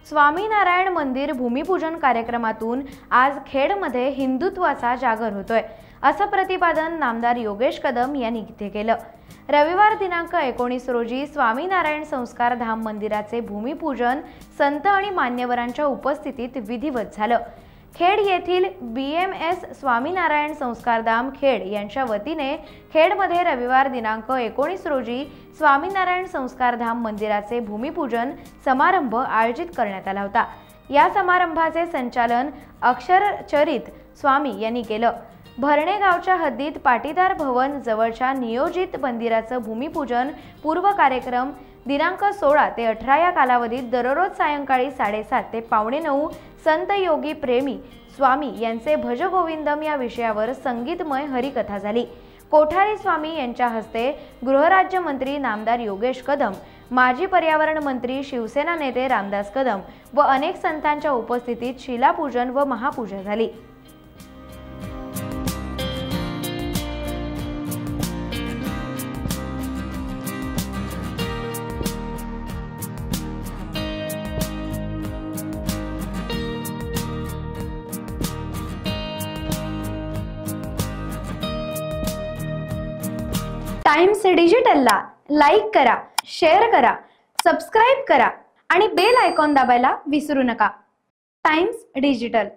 स्वामीनारायण मंदिर भूमिपूजन कार्यक्रमातून आज खेडमध्ये हिंदुत्वाचा जागर होतोय, असं प्रतिपादन नामदार योगेश कदम यांनी इथे केलं। रविवार दिनांक 19 रोजी स्वामीनारायण संस्कार धाम मंदिराचे भूमिपूजन संत आणि मान्यवरांच्या उपस्थितीत विधिवत झालं। खेड येथील BMS स्वामीनारायण संस्कार धाम खेड यांच्या वतीने खेडमध्ये रविवार दिनांक 19 रोजी स्वामीनारायण संस्कार धाम मंदिराचे भूमिपूजन समारंभ आयोजित करण्यात आला होता। या समारंभाचे संचालन अक्षरचरित स्वामी यांनी केलं। भरणे गावच्या हद्दीत पाटीदार भवन जवळच्या नियोजित मंदिराचं भूमिपूजन पूर्व कार्यक्रम दिनांक 16 ते 18 या कालावधीत दररोज सायंकाळी 7:30 ते 8:45 संत योगी प्रेमी स्वामी यांचे भजगोविंदम या विषयावर संगीतमय हरिकथा झाली। कोठारी स्वामी यांच्या हस्ते गृहराज्यमंत्री नामदार योगेश कदम, माजी पर्यावरण मंत्री शिवसेना नेते रामदास कदम व अनेक संतांच्या उपस्थितीत शिलापूजन व महापूजा झाली। टाइम्स डिजिटलला लाईक करा, शेअर करा, सबस्क्राइब करा आणि बेल आयकॉन दाबायला विसरू नका। Times digital.